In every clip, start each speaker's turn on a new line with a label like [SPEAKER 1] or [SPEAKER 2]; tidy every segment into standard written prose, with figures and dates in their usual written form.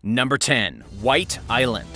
[SPEAKER 1] Number 10. White Island.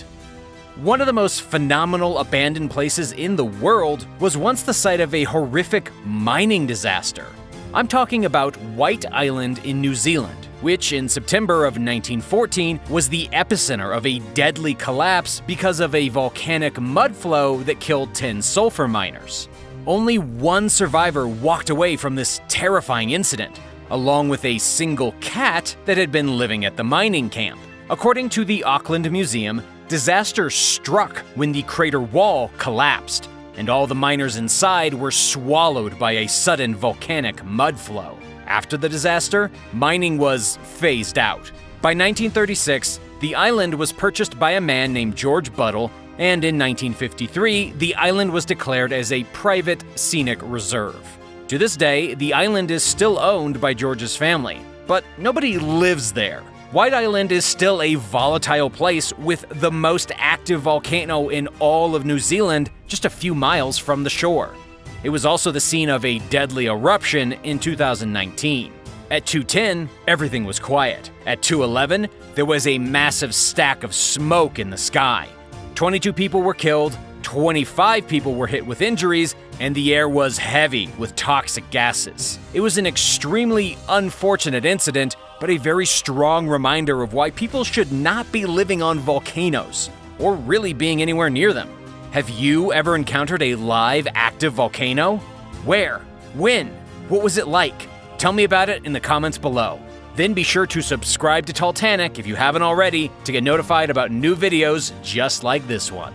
[SPEAKER 1] One of the most phenomenal abandoned places in the world was once the site of a horrific mining disaster. I'm talking about White Island in New Zealand, which in September of 1914 was the epicenter of a deadly collapse because of a volcanic mudflow that killed 10 sulfur miners. Only one survivor walked away from this terrifying incident, along with a single cat that had been living at the mining camp. According to the Auckland Museum, disaster struck when the crater wall collapsed, and all the miners inside were swallowed by a sudden volcanic mudflow. After the disaster, mining was phased out. By 1936, the island was purchased by a man named George Buddle, and in 1953, the island was declared as a private scenic reserve. To this day, the island is still owned by George's family, but nobody lives there. White Island is still a volatile place with the most active volcano in all of New Zealand just a few miles from the shore. It was also the scene of a deadly eruption in 2019. At 2:10, everything was quiet. At 2:11, there was a massive stack of smoke in the sky. 22 people were killed, 25 people were hit with injuries, and the air was heavy with toxic gases. It was an extremely unfortunate incident, but a very strong reminder of why people should not be living on volcanoes, or really being anywhere near them. Have you ever encountered a live, active volcano? Where? When? What was it like? Tell me about it in the comments below. Then be sure to subscribe to Talltanic if you haven't already to get notified about new videos just like this one.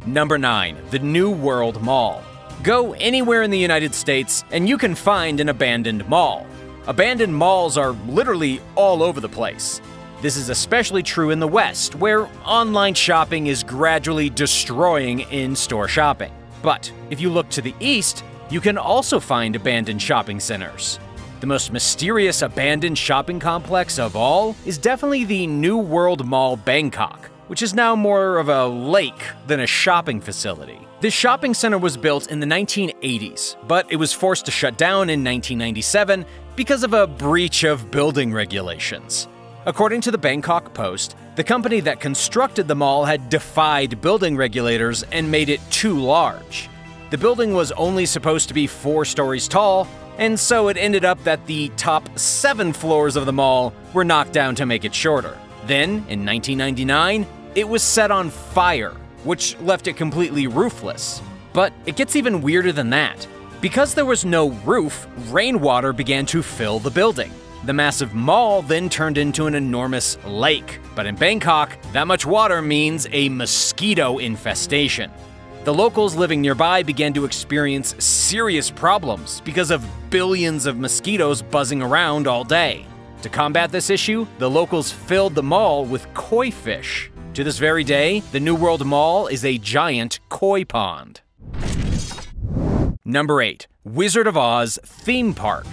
[SPEAKER 1] Number 9. The New World Mall. Go anywhere in the United States and you can find an abandoned mall. Abandoned malls are literally all over the place. This is especially true in the West, where online shopping is gradually destroying in-store shopping. But if you look to the East, you can also find abandoned shopping centers. The most mysterious abandoned shopping complex of all is definitely the New World Mall Bangkok, which is now more of a lake than a shopping facility. This shopping center was built in the 1980s, but it was forced to shut down in 1997 because of a breach of building regulations. According to the Bangkok Post, the company that constructed the mall had defied building regulators and made it too large. The building was only supposed to be 4 stories tall, and so it ended up that the top 7 floors of the mall were knocked down to make it shorter. Then, in 1999, it was set on fire, which left it completely roofless. But it gets even weirder than that. Because there was no roof, rainwater began to fill the building. The massive mall then turned into an enormous lake. But in Bangkok, that much water means a mosquito infestation. The locals living nearby began to experience serious problems because of billions of mosquitoes buzzing around all day. To combat this issue, the locals filled the mall with koi fish. To this very day, the New World Mall is a giant koi pond. Number 8. Wizard of Oz Theme Park.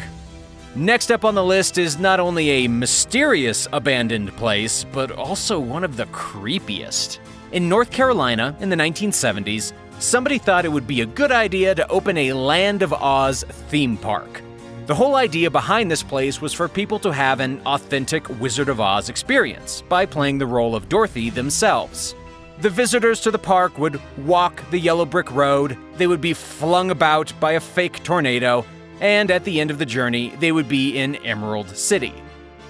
[SPEAKER 1] Next up on the list is not only a mysterious abandoned place, but also one of the creepiest. In North Carolina in the 1970s, somebody thought it would be a good idea to open a Land of Oz theme park. The whole idea behind this place was for people to have an authentic Wizard of Oz experience by playing the role of Dorothy themselves. The visitors to the park would walk the yellow brick road, they would be flung about by a fake tornado, and at the end of the journey, they would be in Emerald City.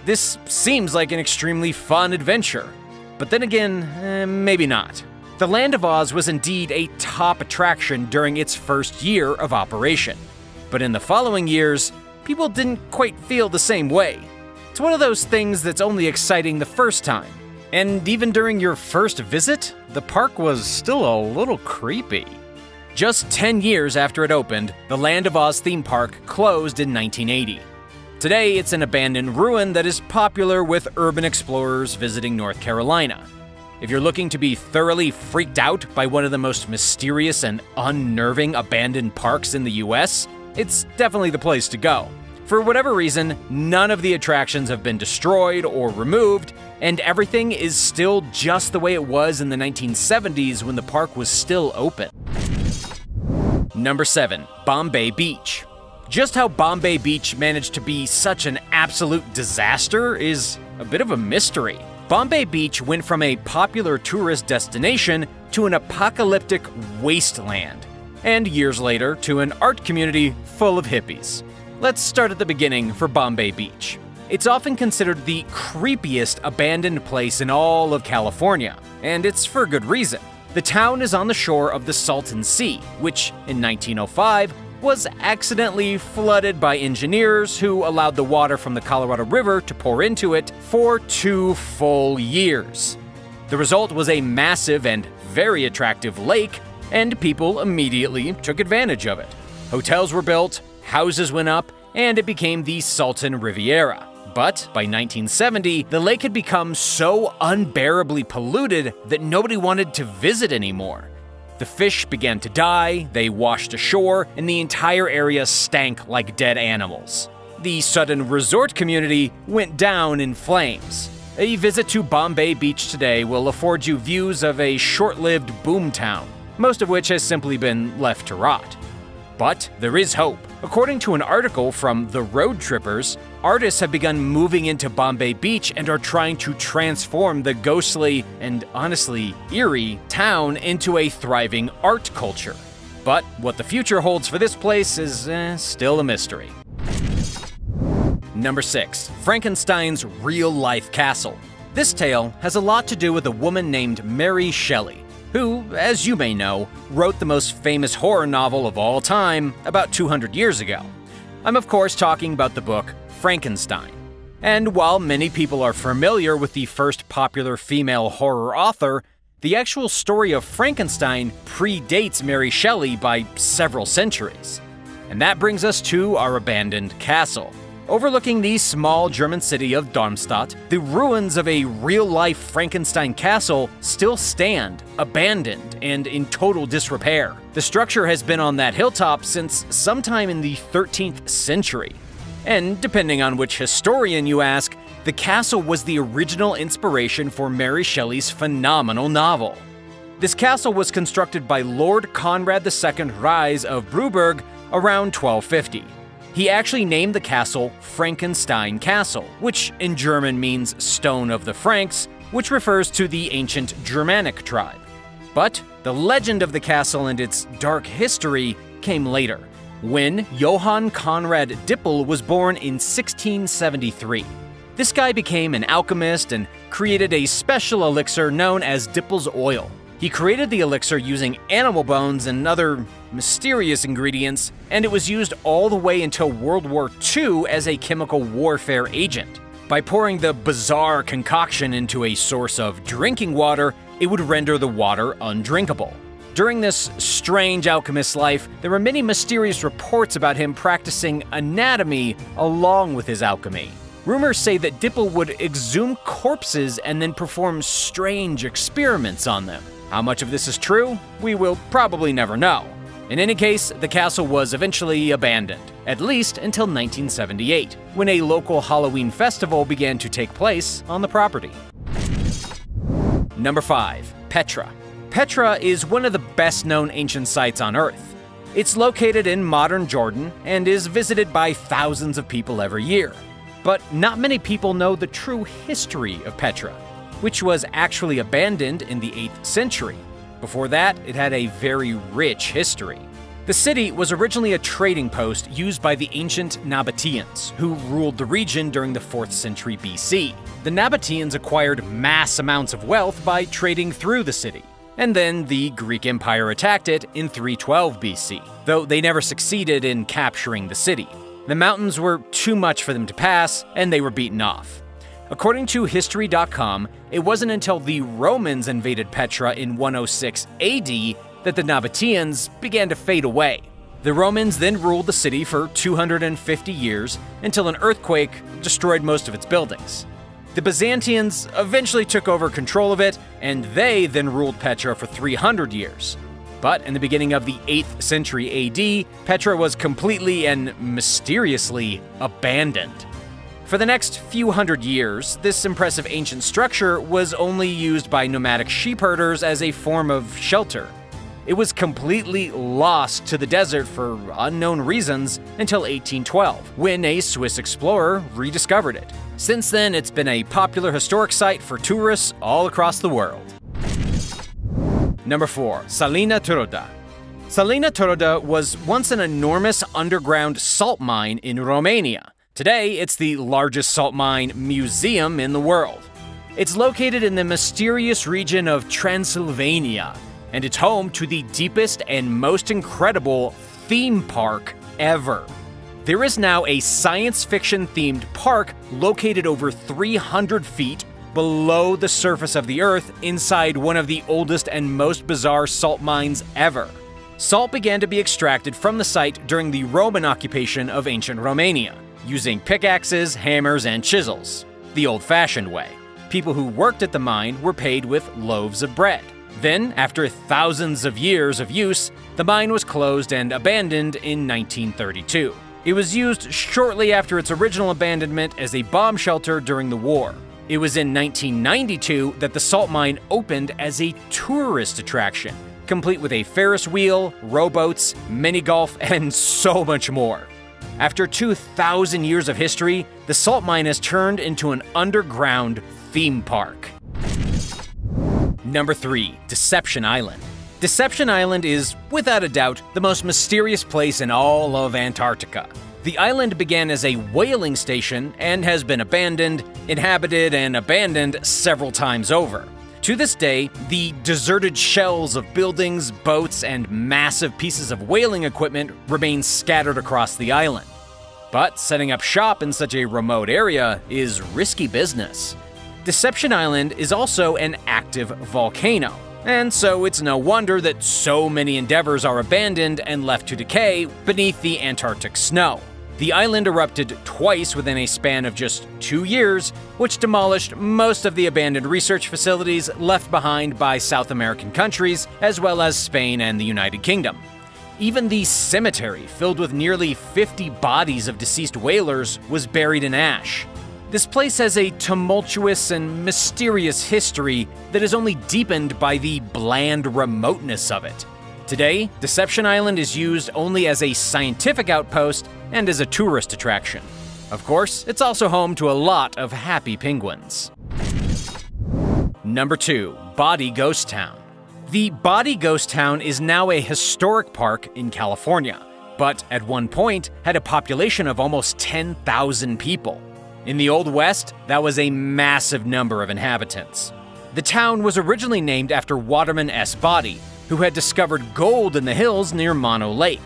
[SPEAKER 1] This seems like an extremely fun adventure, but then again, maybe not. The Land of Oz was indeed a top attraction during its first year of operation, but in the following years, people didn't quite feel the same way. It's one of those things that's only exciting the first time. And even during your first visit, the park was still a little creepy. Just 10 years after it opened, the Land of Oz theme park closed in 1980. Today, it's an abandoned ruin that is popular with urban explorers visiting North Carolina. If you're looking to be thoroughly freaked out by one of the most mysterious and unnerving abandoned parks in the US, it's definitely the place to go. For whatever reason, none of the attractions have been destroyed or removed, and everything is still just the way it was in the 1970s when the park was still open. Number 7. Bombay Beach. Just how Bombay Beach managed to be such an absolute disaster is a bit of a mystery. Bombay Beach went from a popular tourist destination to an apocalyptic wasteland, and years later to an art community full of hippies. Let's start at the beginning for Bombay Beach. It's often considered the creepiest abandoned place in all of California, and it's for good reason. The town is on the shore of the Salton Sea, which in 1905 was accidentally flooded by engineers who allowed the water from the Colorado River to pour into it for 2 full years. The result was a massive and very attractive lake, and people immediately took advantage of it. Hotels were built, houses went up, and it became the Salton Riviera. But by 1970, the lake had become so unbearably polluted that nobody wanted to visit anymore. The fish began to die, they washed ashore, and the entire area stank like dead animals. The sudden resort community went down in flames. A visit to Bombay Beach today will afford you views of a short-lived boomtown, most of which has simply been left to rot. But there is hope. According to an article from The Road Trippers, artists have begun moving into Bombay Beach and are trying to transform the ghostly and honestly eerie town into a thriving art culture. But what the future holds for this place is still a mystery. Number 6. Frankenstein's real-life castle. This tale has a lot to do with a woman named Mary Shelley, who, as you may know, wrote the most famous horror novel of all time about 200 years ago. I'm of course talking about the book Frankenstein. And while many people are familiar with the first popular female horror author, the actual story of Frankenstein predates Mary Shelley by several centuries. And that brings us to our abandoned castle. Overlooking the small German city of Darmstadt, the ruins of a real-life Frankenstein castle still stand, abandoned and in total disrepair. The structure has been on that hilltop since sometime in the 13th century. And depending on which historian you ask, the castle was the original inspiration for Mary Shelley's phenomenal novel. This castle was constructed by Lord Conrad II Rise of Bruberg around 1250. He actually named the castle Frankenstein Castle, which in German means Stone of the Franks, which refers to the ancient Germanic tribe. But the legend of the castle and its dark history came later, when Johann Conrad Dippel was born in 1673. This guy became an alchemist and created a special elixir known as Dippel's Oil. He created the elixir using animal bones and other mysterious ingredients, and it was used all the way until World War II as a chemical warfare agent. By pouring the bizarre concoction into a source of drinking water, it would render the water undrinkable. During this strange alchemist's life, there were many mysterious reports about him practicing anatomy along with his alchemy. Rumors say that Dippel would exhume corpses and then perform strange experiments on them. How much of this is true? We will probably never know. In any case, the castle was eventually abandoned, at least until 1978, when a local Halloween festival began to take place on the property. Number 5. Petra. Petra is one of the best-known ancient sites on Earth. It's located in modern Jordan and is visited by thousands of people every year. But not many people know the true history of Petra, which was actually abandoned in the 8th century. Before that, it had a very rich history. The city was originally a trading post used by the ancient Nabateans, who ruled the region during the 4th century BC. The Nabateans acquired mass amounts of wealth by trading through the city, and then the Greek Empire attacked it in 312 BC, though they never succeeded in capturing the city. The mountains were too much for them to pass, and they were beaten off. According to History.com, it wasn't until the Romans invaded Petra in 106 AD that the Nabateans began to fade away. The Romans then ruled the city for 250 years until an earthquake destroyed most of its buildings. The Byzantines eventually took over control of it, and they then ruled Petra for 300 years. But in the beginning of the 8th century AD, Petra was completely and mysteriously abandoned. For the next few hundred years, this impressive ancient structure was only used by nomadic sheep herders as a form of shelter. It was completely lost to the desert for unknown reasons until 1812, when a Swiss explorer rediscovered it. Since then, it's been a popular historic site for tourists all across the world. Number 4. Salina Teroda. Salina Teroda was once an enormous underground salt mine in Romania. Today, it's the largest salt mine museum in the world. It's located in the mysterious region of Transylvania, and it's home to the deepest and most incredible theme park ever. There is now a science fiction-themed park located over 300 feet below the surface of the Earth inside one of the oldest and most bizarre salt mines ever. Salt began to be extracted from the site during the Roman occupation of ancient Romania, using pickaxes, hammers, and chisels, the old-fashioned way. People who worked at the mine were paid with loaves of bread. Then, after thousands of years of use, the mine was closed and abandoned in 1932. It was used shortly after its original abandonment as a bomb shelter during the war. It was in 1992 that the salt mine opened as a tourist attraction, complete with a Ferris wheel, rowboats, mini-golf, and so much more. After 2,000 years of history, the salt mine has turned into an underground theme park. Number 3. Deception Island. Deception Island is, without a doubt, the most mysterious place in all of Antarctica. The island began as a whaling station and has been abandoned, inhabited, and abandoned several times over. To this day, the deserted shells of buildings, boats, and massive pieces of whaling equipment remain scattered across the island. But setting up shop in such a remote area is risky business. Deception Island is also an active volcano, and so it's no wonder that so many endeavors are abandoned and left to decay beneath the Antarctic snow. The island erupted twice within a span of just 2 years, which demolished most of the abandoned research facilities left behind by South American countries, as well as Spain and the United Kingdom. Even the cemetery, filled with nearly 50 bodies of deceased whalers, was buried in ash. This place has a tumultuous and mysterious history that is only deepened by the bland remoteness of it. Today, Deception Island is used only as a scientific outpost and as a tourist attraction. Of course, it's also home to a lot of happy penguins. Number 2. Body Ghost Town. The Body Ghost Town is now a historic park in California, but at one point had a population of almost 10,000 people. In the Old West, that was a massive number of inhabitants. The town was originally named after Waterman S. Body, who had discovered gold in the hills near Mono Lake.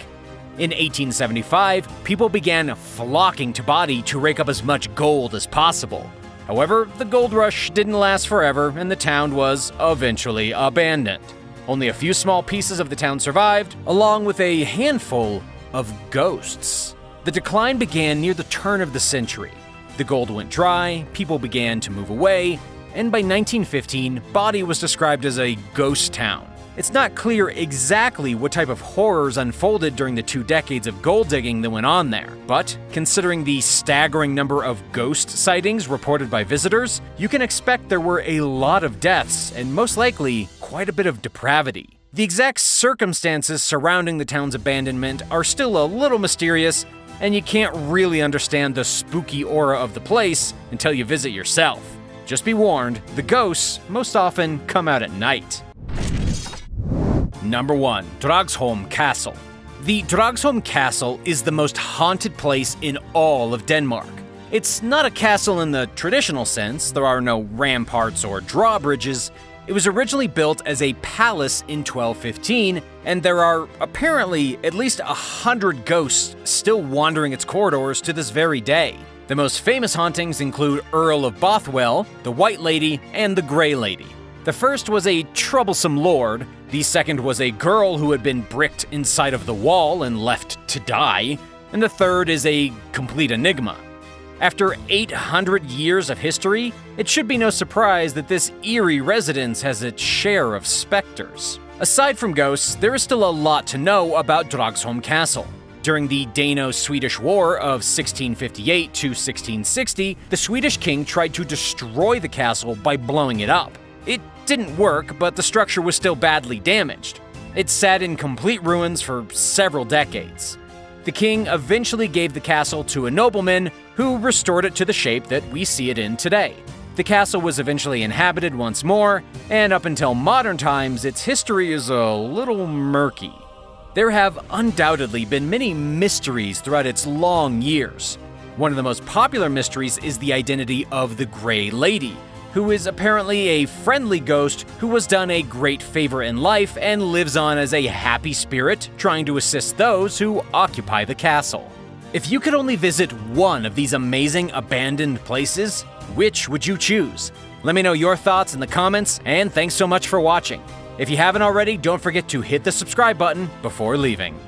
[SPEAKER 1] In 1875, people began flocking to Body to rake up as much gold as possible. However, the gold rush didn't last forever, and the town was eventually abandoned. Only a few small pieces of the town survived, along with a handful of ghosts. The decline began near the turn of the century. The gold went dry, people began to move away, and by 1915, Body was described as a ghost town. It's not clear exactly what type of horrors unfolded during the 2 decades of gold digging that went on there, but considering the staggering number of ghost sightings reported by visitors, you can expect there were a lot of deaths and most likely quite a bit of depravity. The exact circumstances surrounding the town's abandonment are still a little mysterious, and you can't really understand the spooky aura of the place until you visit yourself. Just be warned, the ghosts most often come out at night. Number 1. Dragsholm Castle. The Dragsholm Castle is the most haunted place in all of Denmark. It's not a castle in the traditional sense, there are no ramparts or drawbridges. It was originally built as a palace in 1215, and there are apparently at least 100 ghosts still wandering its corridors to this very day. The most famous hauntings include Earl of Bothwell, the White Lady, and the Grey Lady. The first was a troublesome lord, the second was a girl who had been bricked inside of the wall and left to die, and the third is a complete enigma. After 800 years of history, it should be no surprise that this eerie residence has its share of specters. Aside from ghosts, there is still a lot to know about Dragsholm Castle. During the Dano-Swedish War of 1658 to 1660, the Swedish king tried to destroy the castle by blowing it up. It didn't work, but the structure was still badly damaged. It sat in complete ruins for several decades. The king eventually gave the castle to a nobleman who restored it to the shape that we see it in today. The castle was eventually inhabited once more, and up until modern times, its history is a little murky. There have undoubtedly been many mysteries throughout its long years. One of the most popular mysteries is the identity of the Grey Lady, who is apparently a friendly ghost who was done a great favor in life and lives on as a happy spirit trying to assist those who occupy the castle. If you could only visit one of these amazing abandoned places, which would you choose? Let me know your thoughts in the comments, and thanks so much for watching. If you haven't already, don't forget to hit the subscribe button before leaving.